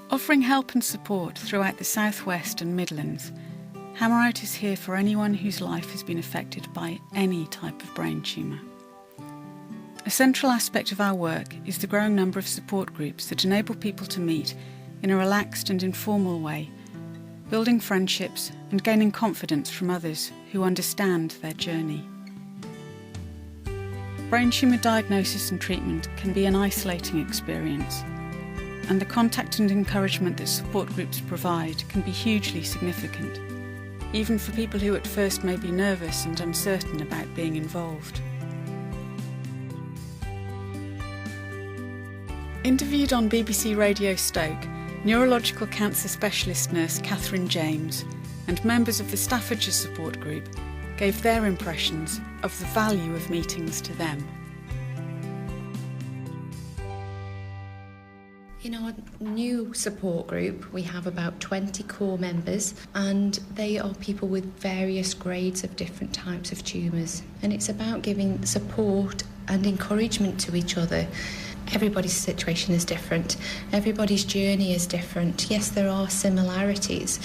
Offering help and support throughout the South West and Midlands, Hammer Out is here for anyone whose life has been affected by any type of brain tumour. A central aspect of our work is the growing number of support groups that enable people to meet in a relaxed and informal way, building friendships and gaining confidence from others who understand their journey. Brain tumour diagnosis and treatment can be an isolating experience, and the contact and encouragement that support groups provide can be hugely significant, even for people who at first may be nervous and uncertain about being involved. Interviewed on BBC Radio Stoke, neurological cancer specialist nurse Catherine James and members of the Staffordshire Support Group gave their impressions of the value of meetings to them. In our new support group, we have about 20 core members, and they are people with various grades of different types of tumours. And it's about giving support and encouragement to each other. Everybody's situation is different. Everybody's journey is different. Yes, there are similarities.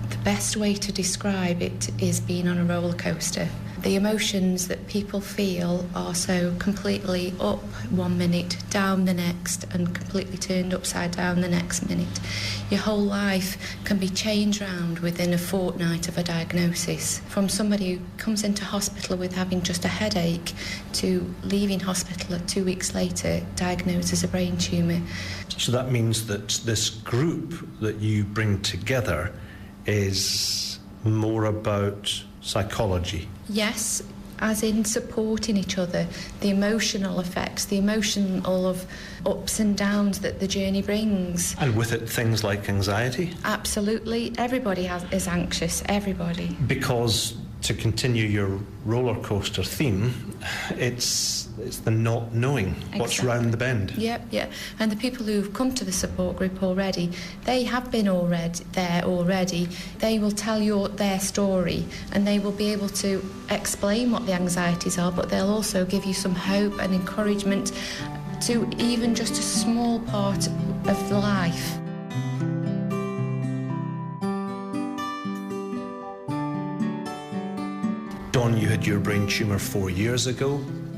The best way to describe it is being on a roller coaster. The emotions that people feel are so completely up one minute, down the next, and completely turned upside down the next minute. Your whole life can be changed around within a fortnight of a diagnosis. From somebody who comes into hospital with having just a headache to leaving hospital 2 weeks later, diagnosed as a brain tumour. So that means that this group that you bring together is more about psychology. Yes, as in supporting each other, the emotional effects, the emotional of ups and downs that the journey brings. And with it, things like anxiety? Absolutely. Everybody is anxious, everybody. Because, to continue your roller coaster theme, it's the not knowing what's round the bend. Yep. And the people who've come to the support group already, they have been there already. They will tell you their story, and they will be able to explain what the anxieties are, but they'll also give you some hope and encouragement to even just a small part of life. Dawn, you had your brain tumour 4 years ago.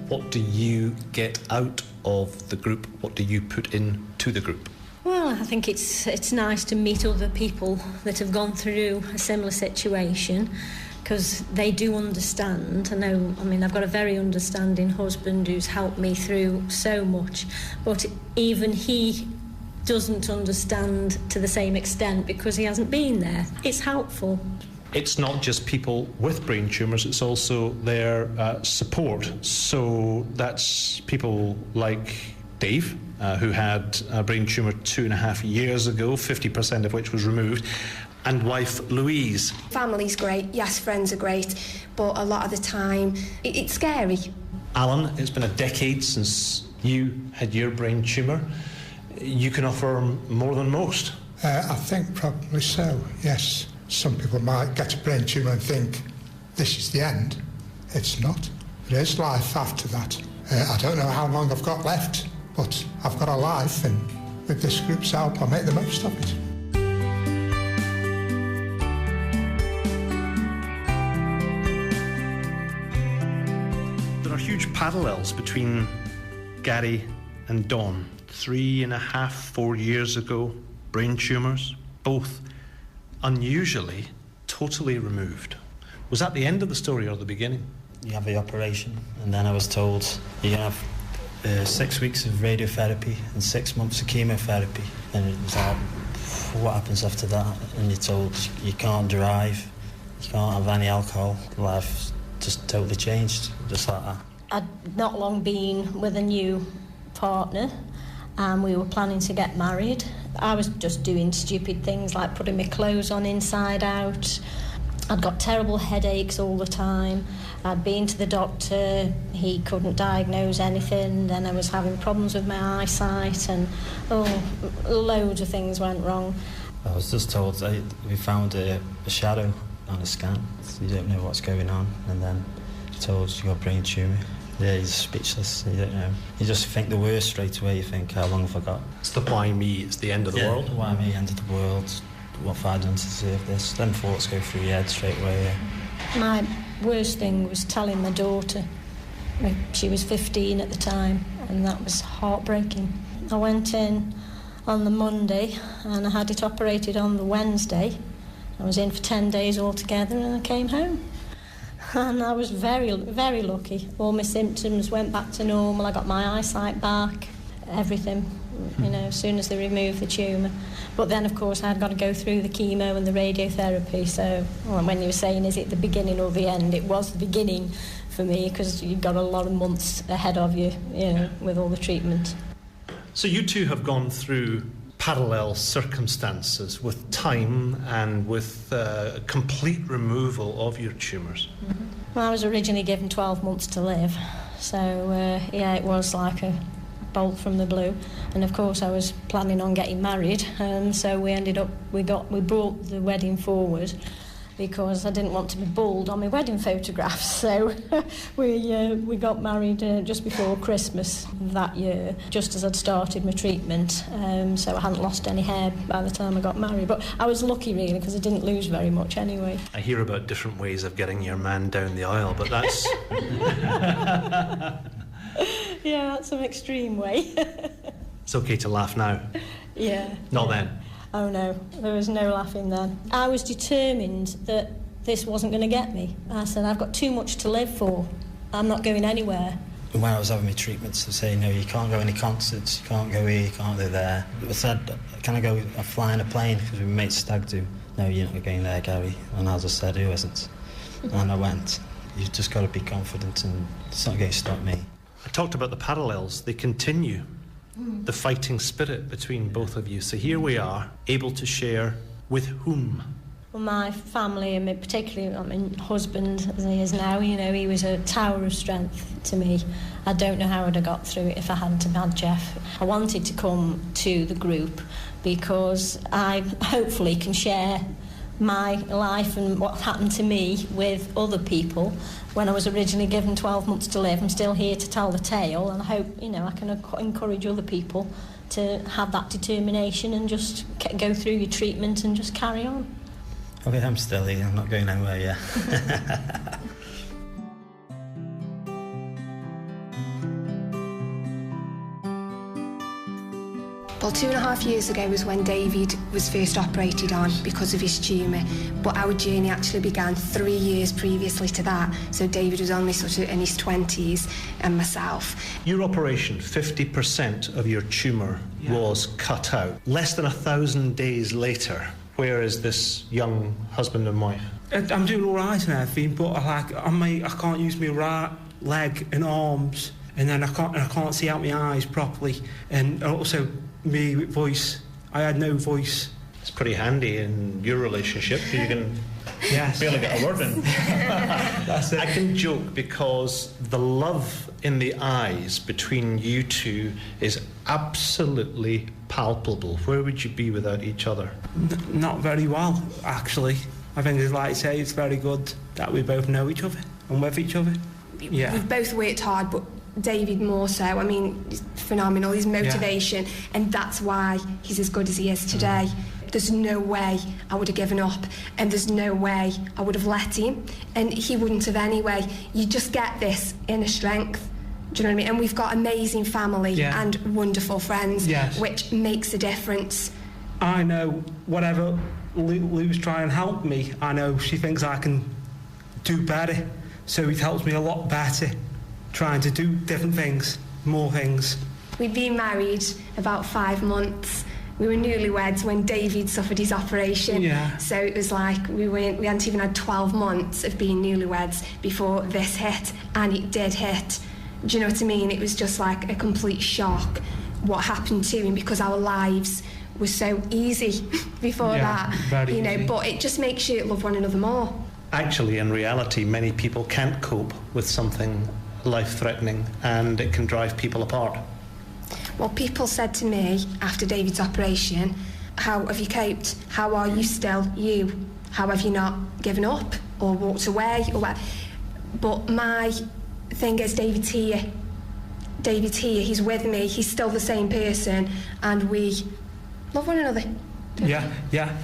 What do you get out of the group? What do you put into the group? Well, I think it's nice to meet other people that have gone through a similar situation, because they do understand. I've got a very understanding husband who's helped me through so much, but even he doesn't understand to the same extent because he hasn't been there. It's helpful. It's not just people with brain tumours, it's also their support. So that's people like Dave, who had a brain tumour 2.5 years ago, 50% of which was removed, and wife Louise. Family's great, yes, friends are great, but a lot of the time it's scary. Alan, it's been a decade since you had your brain tumour. You can offer more than most. I think probably so, yes. Some people might get a brain tumour and think this is the end. It's not. There is life after that. I don't know how long I've got left, but I've got a life, and with this group's help I'll make the most of it. There are huge parallels between Gary and Dawn. 3.5, 4 years ago, brain tumours, both unusually totally removed. Was that the end of the story or the beginning? You have the operation, and then I was told you're going to have 6 weeks of radiotherapy and 6 months of chemotherapy. And it was like, what happens after that? And you're told you can't drive, you can't have any alcohol. Life just totally changed, just like that. I'd not long been with a new partner, and we were planning to get married. I was just doing stupid things like putting my clothes on inside out. I'd got terrible headaches all the time. I'd been to the doctor, he couldn't diagnose anything. Then I was having problems with my eyesight, and loads of things went wrong. I was just told we found a shadow on a scan. So you don't know what's going on, and then told you got brain tumour. Yeah, he's speechless. You don't know. You just think the worst straight away. You think, how long have I got? It's the why me, it's the end of the world. Why me, end of the world. What have I done to deserve this? Them thoughts go through your head straight away, yeah. My worst thing was telling my daughter. She was 15 at the time, and that was heartbreaking. I went in on the Monday, and I had it operated on the Wednesday. I was in for 10 days altogether, and I came home. And I was very, very lucky. All my symptoms went back to normal. I got my eyesight back, everything, as soon as they removed the tumour. But then, of course, I'd got to go through the chemo and the radiotherapy. So when you were saying, is it the beginning or the end, it was the beginning for me, because you've got a lot of months ahead of you, with all the treatment. So you two have gone through parallel circumstances with time and with complete removal of your tumours. Mm-hmm. Well, I was originally given 12 months to live, so it was like a bolt from the blue. And of course I was planning on getting married, so we brought the wedding forward because I didn't want to be bald on my wedding photographs. So we got married just before Christmas that year, just as I'd started my treatment. So I hadn't lost any hair by the time I got married. But I was lucky, really, because I didn't lose very much anyway. I hear about different ways of getting your man down the aisle, but that's... Yeah, that's an extreme way. It's okay to laugh now. Yeah. Not then. Oh no, there was no laughing then. I was determined that this wasn't going to get me. I said, I've got too much to live for. I'm not going anywhere. When I was having my treatments, they say, no, you can't go any concerts, you can't go here, you can't go there. I said, can I fly in a plane? Because we made stag do. No, you're not going there, Gary. And I just said, who isn't? And I went. You've just got to be confident, and it's not going to stop me. I talked about the parallels. They continue. The fighting spirit between both of you. So here we are, able to share with whom? Well, my family, and particularly my husband, as he is now, he was a tower of strength to me. I don't know how I'd have got through it if I hadn't had Jeff. I wanted to come to the group because I hopefully can share my life and what happened to me with other people. When I was originally given 12 months to live, I'm still here to tell the tale, and I hope, I can encourage other people to have that determination and just go through your treatment and just carry on. Okay, I'm still here, I'm not going anywhere yet. Well, 2.5 years ago was when David was first operated on because of his tumour, but our journey actually began 3 years previously to that, so David was only sort of in his 20s and myself. Your operation, 50% of your tumour was cut out. Less than 1,000 days later, where is this young husband and wife? I'm doing all right and everything, but I can't use my right leg and arms, and then I can't see out my eyes properly, and also my voice. I had no voice. It's pretty handy in your relationship. You can barely get a word in. That's it. I can joke because the love in the eyes between you two is absolutely palpable. Where would you be without each other? Not very well, actually. I think, as like I say, it's very good that we both know each other and with each other. Yeah. We've both worked hard, but David more so. I mean, he's phenomenal, his motivation, and that's why he's as good as he is today. There's no way I would have given up, and there's no way I would have let him, and he wouldn't have anyway. You just get this inner strength. Do you know what I mean? And we've got amazing family and wonderful friends, which makes a difference. I know whatever Lou's trying to help me, I know she thinks I can do better, so it helps me a lot better, trying to do different things, more things. We'd been married about 5 months. We were newlyweds when David suffered his operation. Yeah. So it was like we hadn't even had 12 months of being newlyweds before this hit, and it did hit. Do you know what I mean? It was just like a complete shock what happened to him, because our lives were so easy before that. Very easy. But it just makes you love one another more. Actually, in reality, many people can't cope with something life-threatening, and it can drive people apart. Well, people said to me after David's operation, how have you coped? How are you still you? How have you not given up or walked away? But my The thing is, David's here. David's here, he's with me, he's still the same person, and we love one another. Yeah.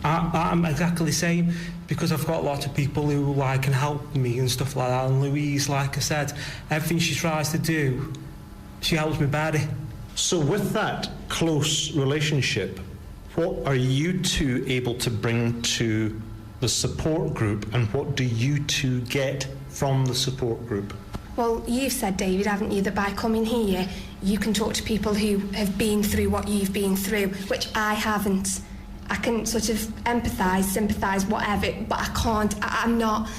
I'm exactly the same, because I've got a lot of people who like can help me and stuff like that. And Louise, like I said, everything she tries to do, she helps me better. So with that close relationship, what are you two able to bring to the support group, and what do you two get from the support group? Well, you've said, David, haven't you, that by coming here, you can talk to people who have been through what you've been through, which I haven't. I can sort of empathise, sympathise, whatever, but I can't. I'm not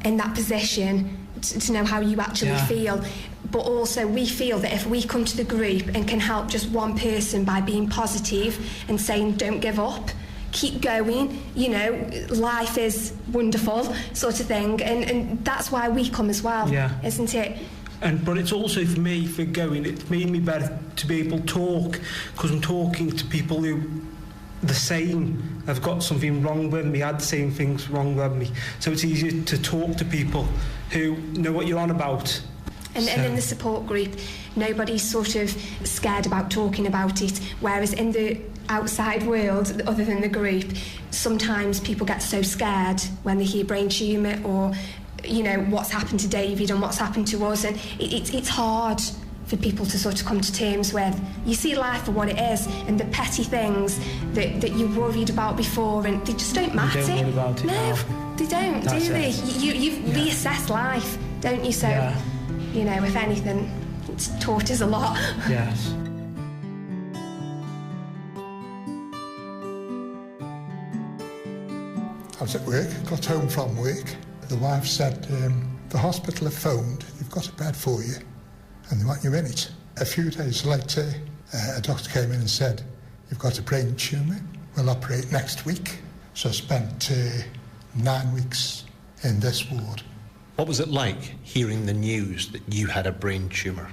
in that position to know how you actually feel. But also, we feel that if we come to the group and can help just one person by being positive and saying, don't give up, keep going, you know, life is wonderful, sort of thing, and that's why we come as well, isn't it? But it's also, for me, for going, it's made me better to be able to talk, because I'm talking to people who the same, have got something wrong with me, had the same things wrong with me, so it's easier to talk to people who know what you're on about. And in the support group, nobody's sort of scared about talking about it, whereas in the outside world, other than the group, sometimes people get so scared when they hear brain tumour or, you know, what's happened to David and what's happened to us, and it's hard for people to sort of come to terms with. You see life for what it is, and the petty things that you worried about before, and they just don't matter. They don't worry about it now. They don't, do they? You reassess life, don't you? So, you know, if anything, it's taught us a lot. Yes. I was at work, got home from work. The wife said, the hospital have phoned, they've got a bed for you, and they want you in it. A few days later, a doctor came in and said, you've got a brain tumour, we'll operate next week. So I spent 9 weeks in this ward. What was it like hearing the news that you had a brain tumour?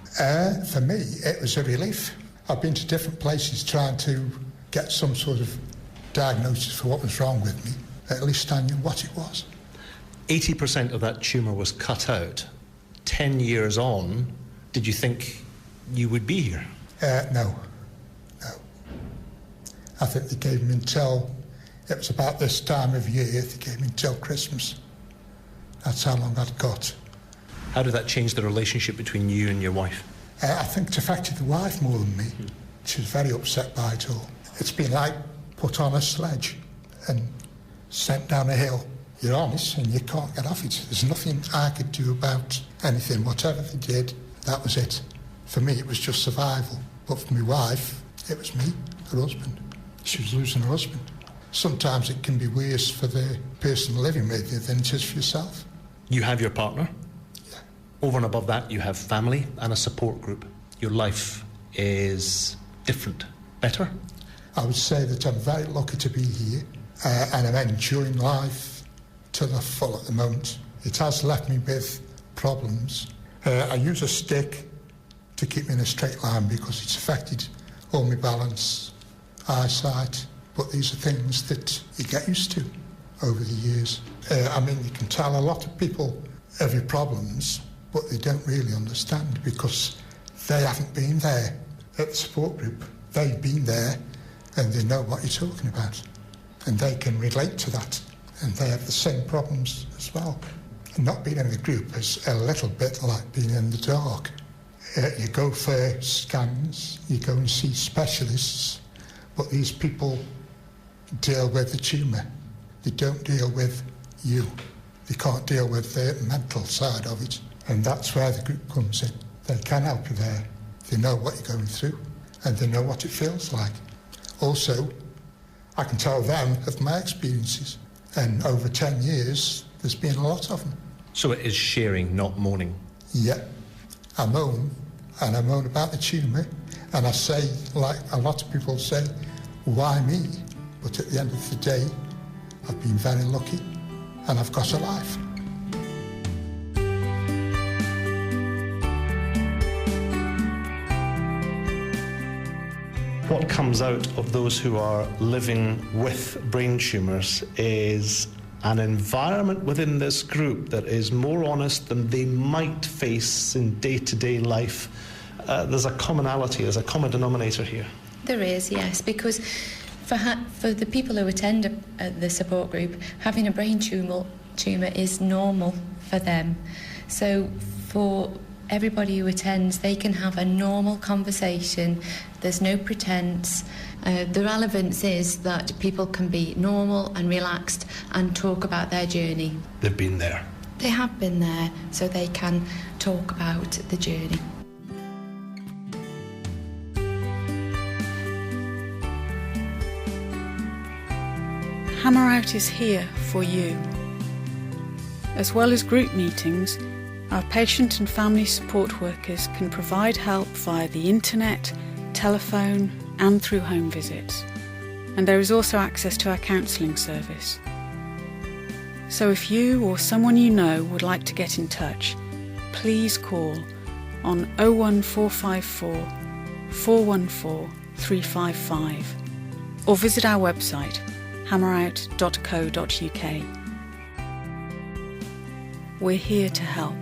For me, it was a relief. I've been to different places trying to get some sort of diagnosis for what was wrong with me. At least I knew what it was. 80% of that tumour was cut out. 10 years on, did you think you would be here? No. I think they gave me until, it was about this time of year, they gave me until Christmas. That's how long I'd got. How did that change the relationship between you and your wife? I think it affected the wife more than me. She was very upset by it all. It's been like put on a sledge and sent down a hill. You're on it and you can't get off it. There's nothing I could do about anything. Whatever they did, that was it. For me, it was just survival. But for my wife, it was me, her husband. She was losing her husband. Sometimes it can be worse for the person living with you than it is for yourself. You have your partner. Yeah. Over and above that, you have family and a support group. Your life is different, better? I would say that I'm very lucky to be here and I'm enjoying life to the full at the moment. It has left me with problems. I use a stick to keep me in a straight line because it's affected all my balance, eyesight, but these are things that you get used to over the years. I mean, you can tell a lot of people have your problems, but they don't really understand because they haven't been there at the support group. They've been there and they know what you're talking about. And they can relate to that. And they have the same problems as well. And not being in the group is a little bit like being in the dark. You go for scans, you go and see specialists, but these people deal with the tumour. They don't deal with you. They can't deal with the mental side of it. And that's where the group comes in. They can help you there. They know what you're going through and they know what it feels like. Also, I can tell them of my experiences. And over 10 years, there's been a lot of them. So it is sharing, not moaning? Yeah. I moan, and I moan about the tumour. And I say, like a lot of people say, why me? But at the end of the day, I've been very lucky and I've got a life. What comes out of those who are living with brain tumours is an environment within this group that is more honest than they might face in day-to-day life. There's a commonality, there's a common denominator here. There is, yes, because for the people who attend the support group, having a brain tumour is normal for them. So for everybody who attends, they can have a normal conversation. There's no pretense. The relevance is that people can be normal and relaxed and talk about their journey. They've been there. They have been there, so they can talk about the journey. Hammer Out is here for you. As well as group meetings, our patient and family support workers can provide help via the internet, telephone and through home visits. And there is also access to our counselling service. So if you or someone you know would like to get in touch, please call on 01454 414 355 or visit our website hammerout.co.uk. We're here to help.